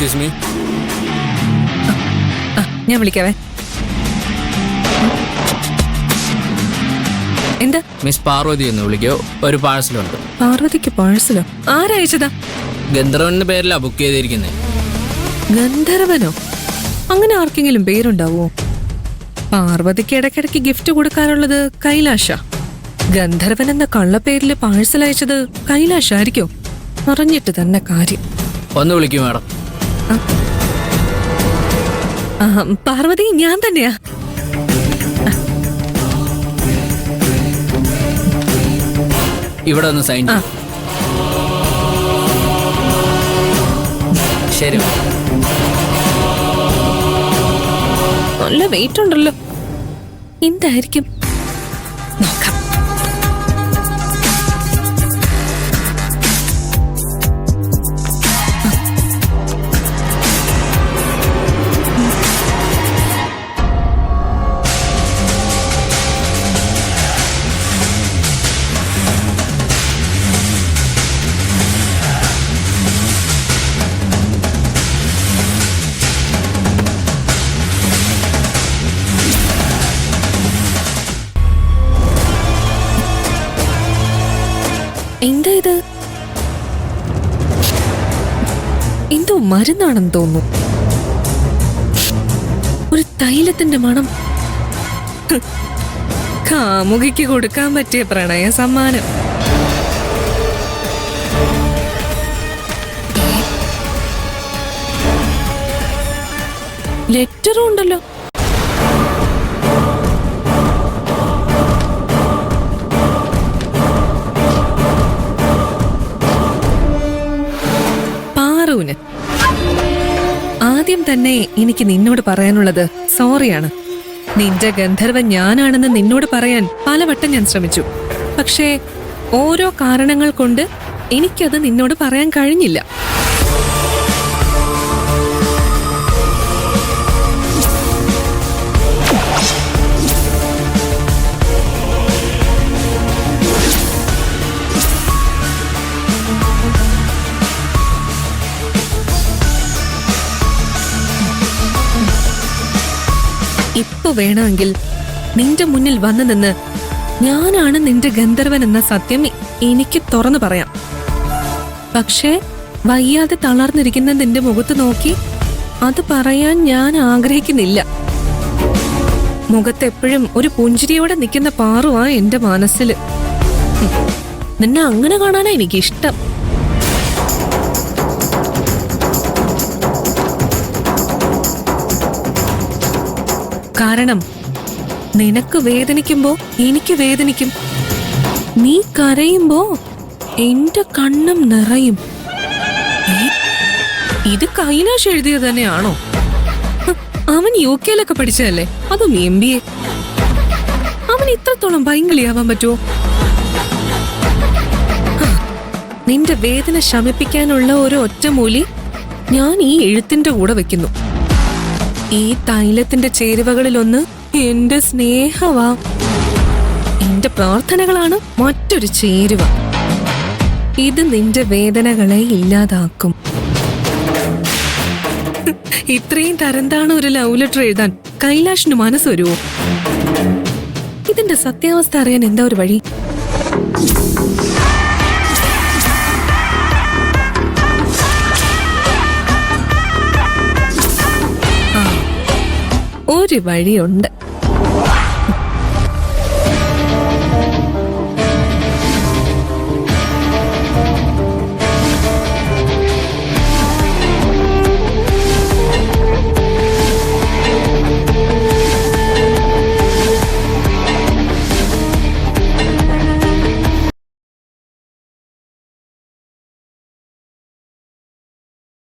Excuse me. ഞാൻ വിളിക്കാവേ. എന്താ? മിസ് പാർവതി എന്ന് വിളിക്കോ, ഒരു പാഴ്സലുണ്ട്. പാർവതിക്ക് പാഴ്സലോ? ആരയച്ചതാ? ഗന്ധർവന്റെ പേരിലാ ബുക്ക് ചെയ്തിരിക്കുന്നത്. ഗന്ധർവനോ? അങ്ങനെ ആർക്കെങ്കിലും പേരുണ്ടാവോ? പാർവതിക്ക് ഇടയ്ക്കിടയ്ക്ക് ഗിഫ്റ്റ് കൊടുക്കാറുള്ളത് കൈലാഷ. ഗന്ധർവൻ എന്ന കള്ളപ്പേരില് പാഴ്സൽ അയച്ചത് കൈലാഷായിരിക്കോ? അറിഞ്ഞിട്ട് തന്നെ കാര്യം. ഒന്ന് വിളിക്കൂ മാഡം. പാർവതി, ഞാൻ തന്നെയാ. ഇവിടെ ഒന്ന് സൈൻ ചെയ്യൂ. ശരി. നല്ല വെയിറ്റ് ഉണ്ടല്ലോ. എന്തായിരിക്കും? നോക്കാം. എന്താ ഇത്? എന്തോ മരുന്നാണെന്ന് തോന്നുന്നു. ഒരു തൈലത്തിന്റെ മണം. കാമുകിക്ക് കൊടുക്കാൻ പറ്റിയ പ്രണയ സമ്മാനം. ലെറ്ററും ഉണ്ടല്ലോ. ആദ്യം തന്നെ എനിക്ക് നിന്നോട് പറയാനുള്ളത് സോറിയാണ്. നിന്റെ ഗന്ധർവൻ ഞാനാണെന്ന് നിന്നോട് പറയാൻ പലവട്ടം ഞാൻ ശ്രമിച്ചു. പക്ഷേ ഓരോ കാരണങ്ങൾ കൊണ്ട് എനിക്കത് നിന്നോട് പറയാൻ കഴിഞ്ഞില്ല. ഇപ്പൊ വേണമെങ്കിൽ നിന്റെ മുന്നിൽ വന്നു നിന്ന് ഞാനാണ് നിന്റെ ഗന്ധർവൻ എന്ന സത്യം എനിക്ക് തുറന്നു പറയാം. പക്ഷേ വയ്യാതെ തളർന്നിരിക്കുന്ന നിന്റെ മുഖത്ത് നോക്കി അത് പറയാൻ ഞാൻ ആഗ്രഹിക്കുന്നില്ല. മുഖത്തെപ്പോഴും ഒരു പുഞ്ചിരിയോടെ നിൽക്കുന്ന പാറുവാ എന്റെ മനസ്സില്. നിന്നെ അങ്ങനെ കാണാനാ എനിക്കിഷ്ടം. കാരണം നിനക്ക് വേദനിക്കുമ്പോ എനിക്ക് വേദനിക്കും. നീ കരയുമ്പോ എന്റെ കണ്ണും നിറയും. ഇത് കൈലാഷ് എഴുതിയത് തന്നെയാണോ? അവൻ UK-ലൊക്കെ പഠിച്ചതല്ലേ, അതും MBA. അവൻ ഇത്രത്തോളം ഭയങ്കളിയാവാൻ പറ്റുമോ? നിന്റെ വേദന ശമിപ്പിക്കാനുള്ള ഒരു ഒറ്റമൂലി ഞാൻ ഈ എഴുത്തിന്റെ കൂടെ വെക്കുന്നു. ഈ തൈലത്തിന്റെ ചേരുവകളിലൊന്ന് എന്റെ സ്നേഹവാ. എന്റെ പ്രാർത്ഥനകളാണ് മറ്റൊരു ചേരുവ. ഇത് നിന്റെ വേദനകളെ ഇല്ലാതാക്കും. ഇത്രയും തരംതാണ് ഒരു ലവ് ലെറ്റർ എഴുതാൻ കൈലാഷിന് മനസ്സ് വരുമോ? ഇതിന്റെ സത്യാവസ്ഥ അറിയാൻ എന്താ ഒരു വഴി? ഒരു വഴിയുണ്ട്.